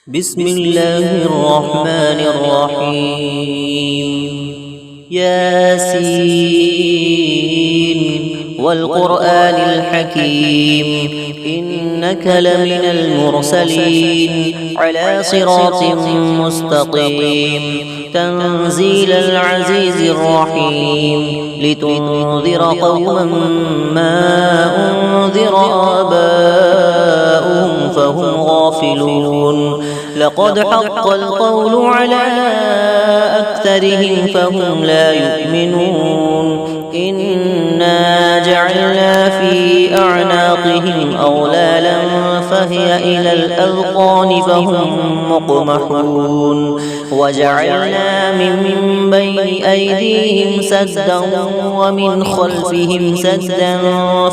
بسم الله الرحمن الرحيم ياسين والقرآن الحكيم إنك لمن المرسلين على صراط مستقيم تنزيل العزيز الرحيم لتنذر قوما ما أنذر آباؤهم فهم غافلون لقد حق القول على أكثرهم فهم لا يؤمنون إنا جعلنا في أعناقهم أغلالا فهي إلى الأذقان فهم مقمحون وجعلنا من بين أيديهم سدا ومن خلفهم سدا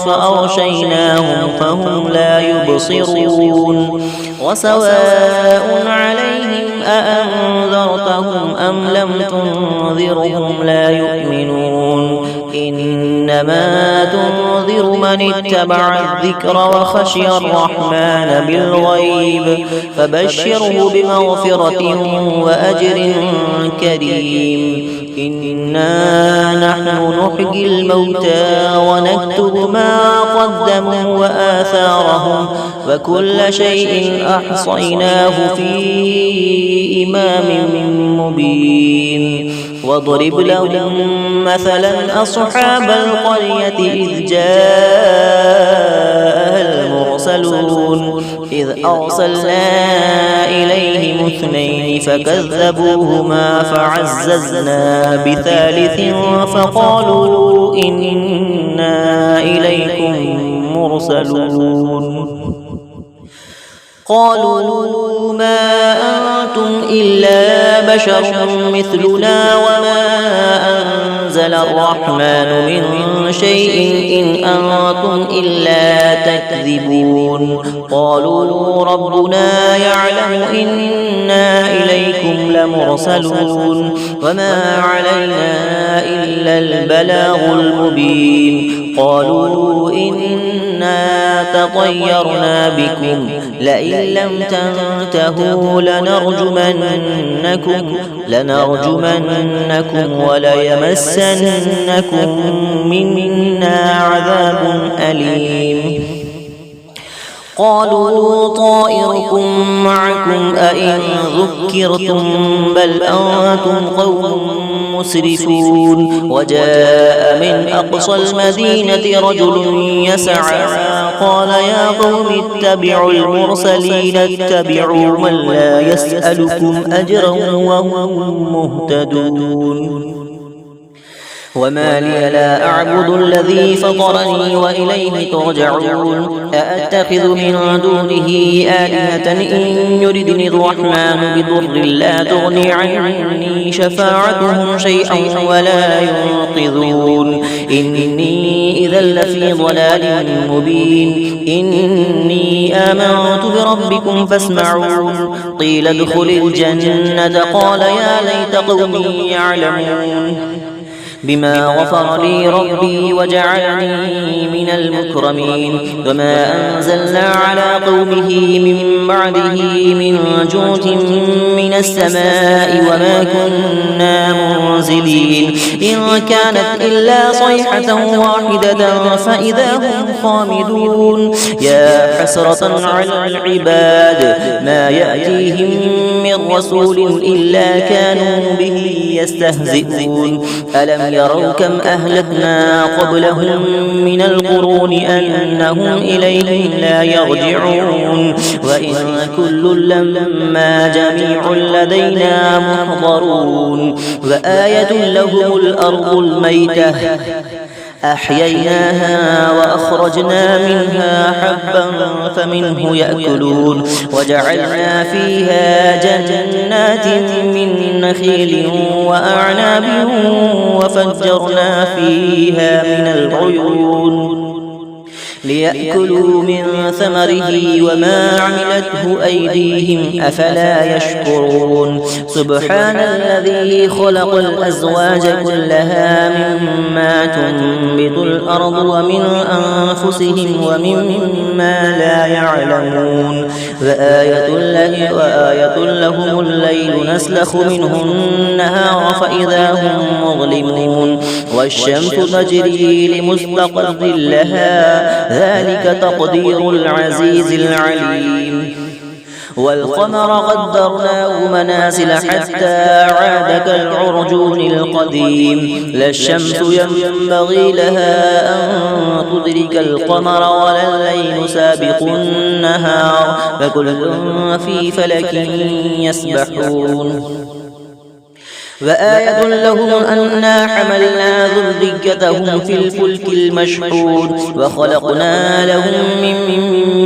فأغشيناهم فهم لا يبصرون وسواء عليهم أأنذرتهم أم لم تنذرهم لا يؤمنون إنما تنذر من اتبع الذكر وخشي الرحمن بالغيب فبشره بمغفرة وأجر كريم إنا نحن نحيي الموتى ونكتب ما قدموا وآثارهم وكل شيء أحصيناه في إمام مبين واضرب لهم مثلا أصحاب القرية إذ جاءها المرسلون إذ أرسلنا إليهم اثنين فكذبوهما فعززنا بثالث فقالوا إنا إليكم مرسلون قالوا ما أنتم إلا بشر مثلنا وما أنزل الرحمن من شيء إن أنتم إلا تكذبون قالوا ربنا يعلم إنا إليكم لمرسلون وما علينا إلا البلاغ المبين قالوا إنا تطيرنا بكم لئن لم تنتهوا لنرجمنكم وليمسنكم منا عذاب أليم قالوا طائركم معكم أئن ذكرتم بل أنتم قوم مسرفون وجاء من أقصى المدينة رجل يسعى قال يا قوم اتبعوا المرسلين اتبعوا من لا يسألكم أجرا وهم مهتدون وما لي لا أعبد الذي فطرني وإليه ترجعون أأتخذ من دونه آلهة إن يردني الرحمن بضر لا تغني عني شفاعتهم شيئا ولا ينقذون إني إذا لفي ضلال مبين إني آمنت بربكم فاسمعون قيل ادخل الجنة قال يا ليت قومي يعلمون بما غفر لي ربي وجعلني من المكرمين وما أنزلنا على قومه من بعده من جود من السماء وما كنا منزلين إن كانت إلا صيحة واحدة فإذا هم خامدون يا حسرة على العباد ما يأتيهم من رسول إلا كانوا به يستهزئون ألم يروا كم أهلكنا قبلهم من القرون أنهم إليهم لا يرجعون وإن كل لما جميع لدينا محضرون وآية لهم الأرض الميتة أحييناها وأخرجنا منها حبا فمنه يأكلون وجعلنا فيها جنات من نخيل وأعناب وفجرنا فيها من العيون ليأكلوا من ثمره وما عملته أيديهم أفلا يشكرون سبحان الذي خلق الأزواج كلها مما تنبت الأرض ومن أنفسهم ومما لا يعلمون وآية لهم الليل نسلخ منه النهار فإذا هم مظلمون والشمس تجري لمستقر لها ذلك تقدير العزيز العليم والقمر قدرناه منازل حتى عاد كالعرجون القديم لا الشمس ينبغي لها أن تدرك القمر ولا الليل سابق النهار فكل في فلك يسبحون وآية لهم أنا حملنا ذريتهم في الفلك المشحون وخلقنا لهم من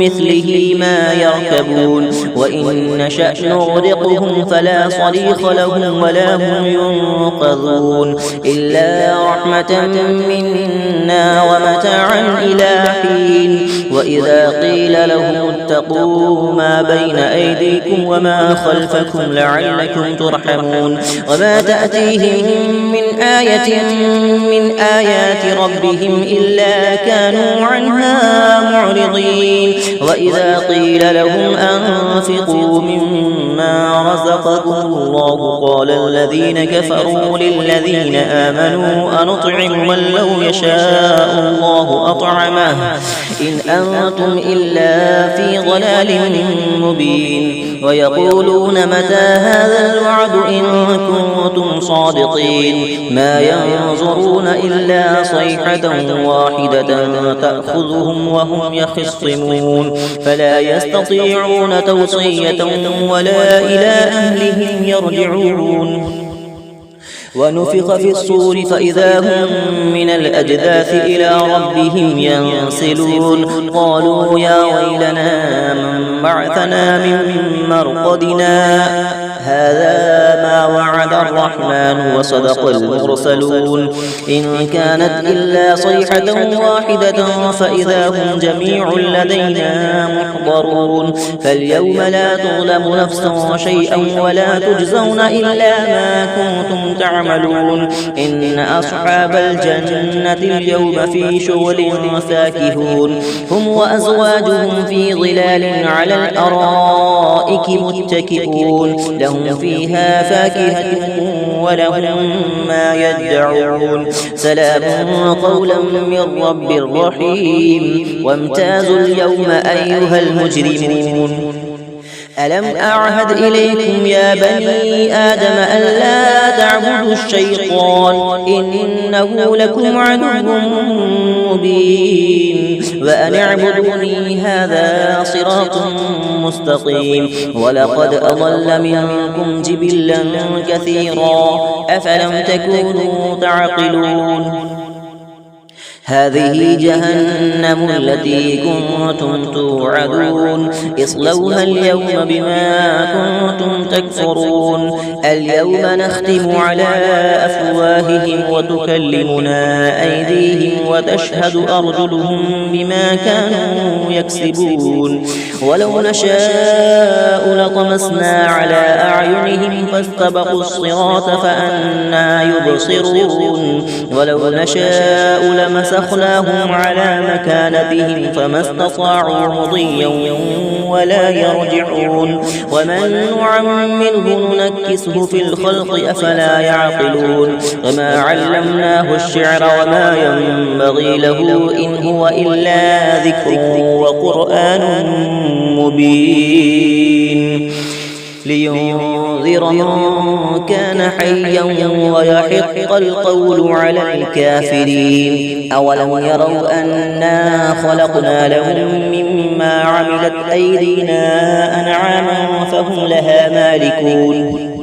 مثله ما يركبون وإن نشأ نغرقهم فلا صريخ لهم ولا هم ينقذون إلا رحمة منا ومتاعا إلى حين وإذا قيل لهم اتقوا ما بين أيديكم وما خلفكم لعلكم ترحمون وما تأتيهم من آية من آيات ربهم إلا كانوا عنها معرضين وإذا قيل لهم أنفقوا مما رزقكم الله قال الذين كفروا للذين آمنوا أنطعم من لو يشاء الله أطعمه إن أنتم إلا في ضلال مبين ويقولون متى هذا الوعد إن كنتم صادقين ما ينظرون إلا صيحة واحدة تأخذهم وهم يخصمون فلا يستطيعون توصية ولا إلى أهلهم يرجعون ونفخ في الصور فإذا هم من الأجداث إلى ربهم ينسلون قالوا يا ويلنا من بعثنا من مرقدنا هذا ما وعد الرحمن وصدق المرسلون إن كانت إلا صيحة واحدة فإذا هم جميع لدينا محضرون فاليوم لا تظلم نفس شيئا ولا تجزون إلا ما كنتم تعملون إن أصحاب الجنة اليوم في شغل فاكهون هم وأزواجهم في ظلال على الأرائك متكئون لهم فيها فاكهة ولهم ما يدعون سلام قولا من رب رحيم وامتازوا اليوم أيها المجرمون ألم أعهد إليكم يا بني آدم ألا تعبدوا الشيطان إنه لكم عدو مبين وأن اعبدوني هذا صراط مستقيم ولقد أضل منكم جبلا كثيرا أفلم تكونوا تعقلون هذه جهنم التي كنتم توعدون اصلوها اليوم بما كنتم تكفرون اليوم نختم على أفواههم وتكلمنا أيديهم وتشهد أرجلهم بما كانوا يكسبون ولو نشاء لطمسنا على أعينهم فاستبقوا الصراط فأنى يبصرون ولو نشاء لمسخناهم على مكانتهم فما استطاعوا مضيا ولا يرجعون ومن نعمره ننكسه في الخلق أفلا يعقلون وما علمناه الشعر وما ينبغي له إن هو إلا ذكر وقرآن مبين لينذر من كان حيا ويحق القول على الكافرين أولم يروا أنا خلقنا لهم مما عملت أيدينا أنعاما فهم لها مالكون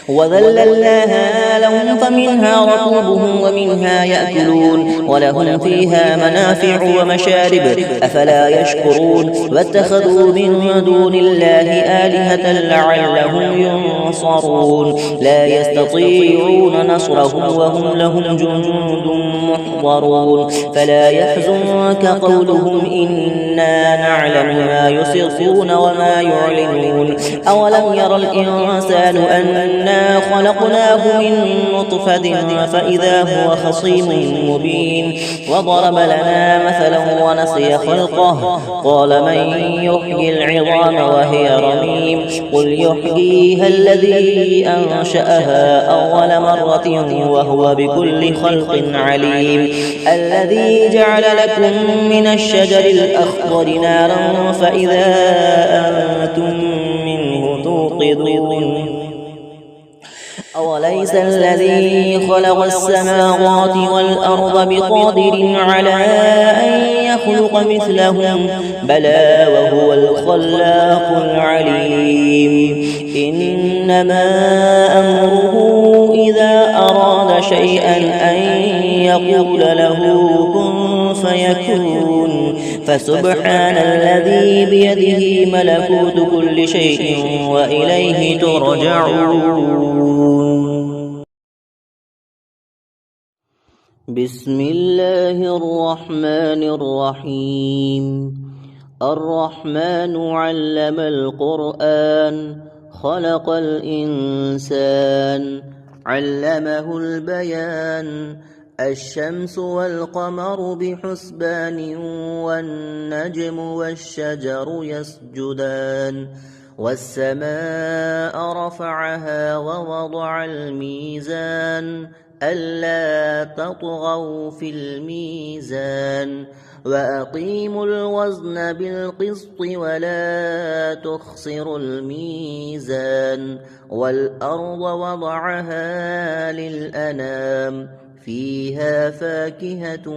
وذللناها لهم فمنها ركوبهم ومنها يأكلون ولهم فيها منافع ومشارب أفلا يشكرون واتخذوا من دون الله آلهة لعلهم ينصرون لا يستطيعون نصرهم وهم لهم جند محضرون فلا يحزنك قولهم إنا نعلم ما يسرون وما يعلنون أولم ير الإنسان أنا خلقناه من نطفة فإذا هو خصيم مبين وضرب لنا مثلا ونسي خلقه قال من يحيي العظام وهي رميم قل يحييها الذي أنشأها أول مرة وهو بكل خلق عليم الذي جعل لكم من الشجر الأخضر نارا فإذا أنتم منه توقدون أوليس الذي خلق السماوات والأرض بقادر على أن يخلق مثلهم بلى وهو الخلاق العليم إنما أمره إذا أراد شيئا أن يقول له كن فيكون فسبحان الذي بيده ملكوت كل شيء وإليه ترجعون بسم الله الرحمن الرحيم الرحمن علم القرآن خلق الإنسان علمه البيان الشمس والقمر بحسبان والنجم والشجر يسجدان والسماء رفعها ووضع الميزان ألا تطغوا في الميزان وأقيموا الوزن بالقسط ولا تخسروا الميزان والأرض وضعها للأنام فيها فاكهة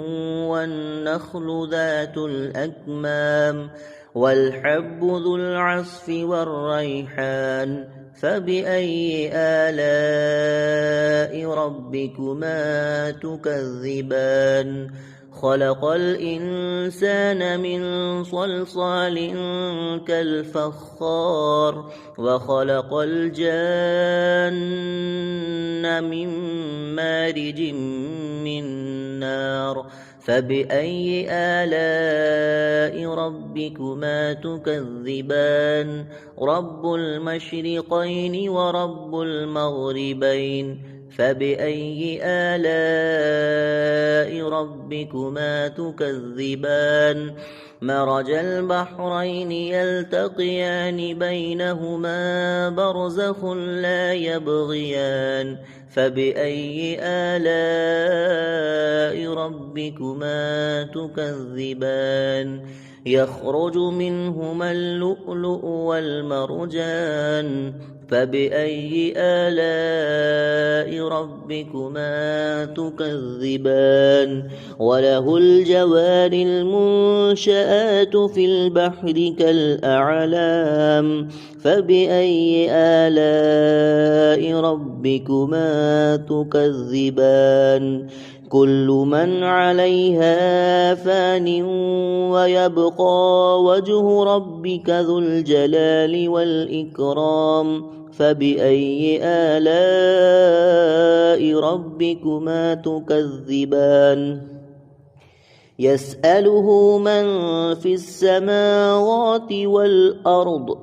والنخل ذات الأكمام والحب ذو العصف والريحان فبأي آلاء ربكما تكذبان خلق الإنسان من صلصال كالفخار وخلق الجان من مارج من نار فبأي آلاء ربكما تكذبان رب المشرقين ورب المغربين فبأي آلاء ربكما تكذبان مرج البحرين يلتقيان بينهما برزخ لا يبغيان فبأي آلاء ربكما تكذبان يخرج منهما اللؤلؤ والمرجان فبأي آلاء ربكما تكذبان وله الجوار المنشآت في البحر كالأعلام فبأي آلاء ربكما تكذبان كل من عليها فان ويبقى وجه ربك ذو الجلال والإكرام فبأي آلاء ربكما تكذبان يسأله من في السماوات والأرض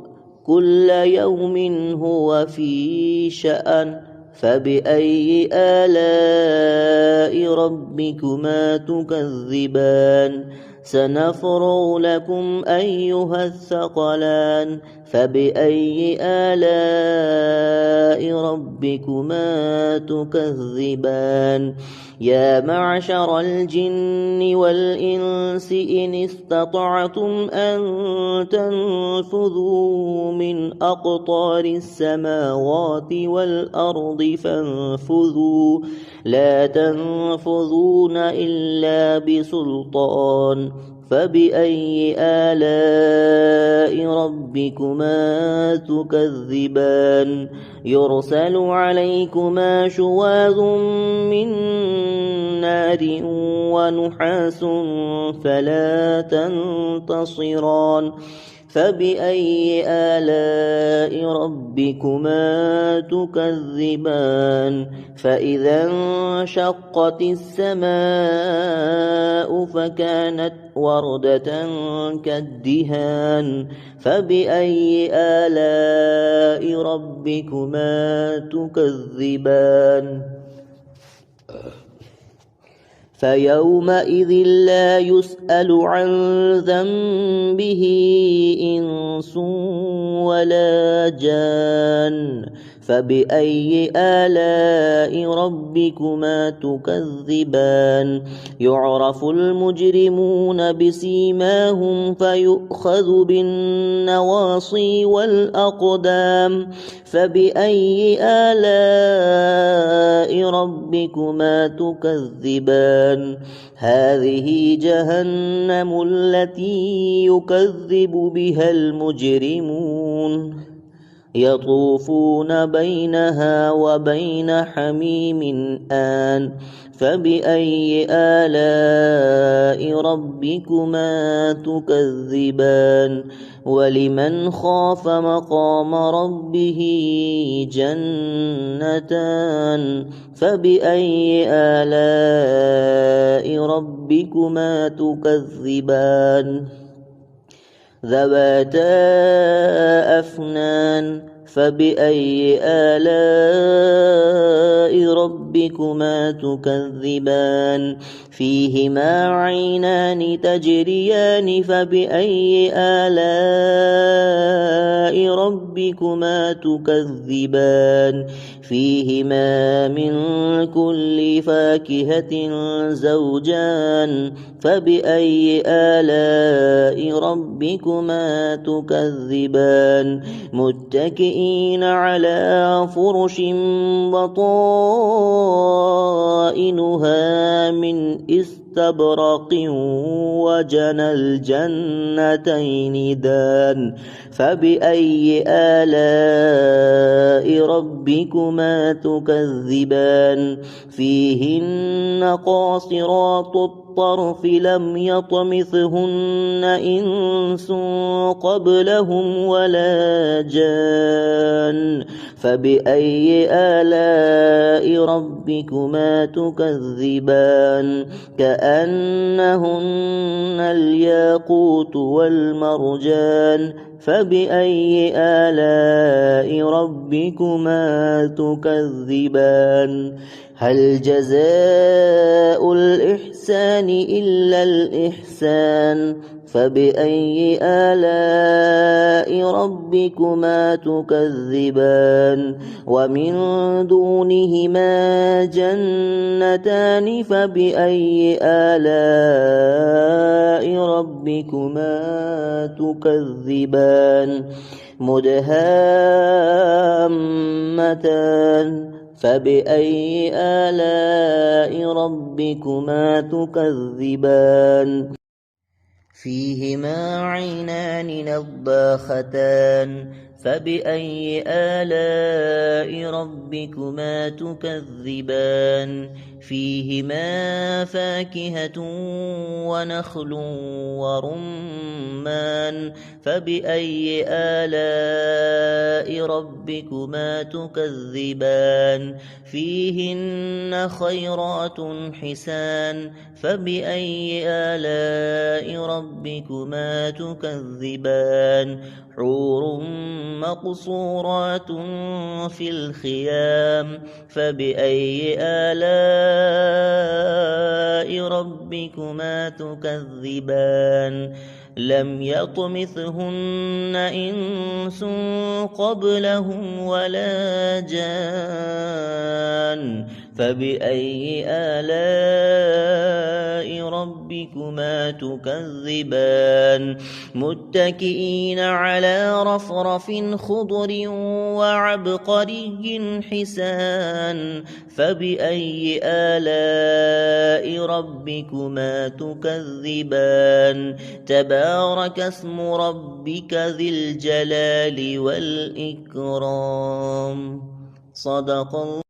كل يوم هو في شأن فبأي آلاء ربكما تكذبان سنفرغ لكم أيها الثقلان فبأي آلاء ربكما تكذبان يا معشر الجن والإنس إن استطعتم أن تنفذوا من أقطار السماوات والأرض فانفذوا لا تنفذون إلا بسلطان فبأي آلاء ربكما تكذبان يرسل عليكما شواظ من نار ونحاس فلا تنتصران فبأي آلاء ربكما تكذبان فإذا انشقت السماء فكانت وردة كالدهان فبأي آلاء ربكما تكذبان فيومئذ لا يسأل عن ذنبه إنس ولا جان فبأي آلاء ربكما تكذبان يعرف المجرمون بسيماهم فيؤخذ بالنواصي والأقدام فبأي آلاء ربكما تكذبان هذه جهنم التي يكذب بها المجرمون يطوفون بينها وبين حميم آن فبأي آلاء ربكما تكذبان ولمن خاف مقام ربه جنتان فبأي آلاء ربكما تكذبان ذواتا أفنان فبأي آلاء ربكما تكذبان فيهما عينان تجريان فبأي آلاء ربكما تكذبان فيهما من كل فاكهة زوجان فبأي آلاء ربكما تكذبان متكئين على فرش بطائنها من استبرق وجنى الجنتين دان فبأي آلاء ربكما تكذبان فيهن قاصرات الطرف لم يطمثهن إنس قبلهم ولا جان فبأي آلاء ربكما تكذبان كأنهن الياقوت والمرجان فبأي آلاء ربكما تكذبان هل جزاء الإحسان إلا الإحسان فبأي آلاء ربكما تكذبان ومن دونهما جنتان فبأي آلاء ربكما تكذبان مدهامتان فبأي آلاء ربكما تكذبان فيهما عينان نضاختان فبأي آلاء ربكما تكذبان فيهما فاكهة ونخل ورمان فبأي آلاء ربكما تكذبان فيهن خيرات حسان فبأي آلاء ربكما تكذبان حور مقصورات في الخيام فبأي آلاء ربكما تكذبان لم يطمثهن إنس قبلهم ولا جان فبأي آلاء ربكما تكذبان متكئين على رفرف خضر وعبقري حسان فبأي آلاء ربكما تكذبان تبارك اسم ربك ذي الجلال والإكرام صدق الله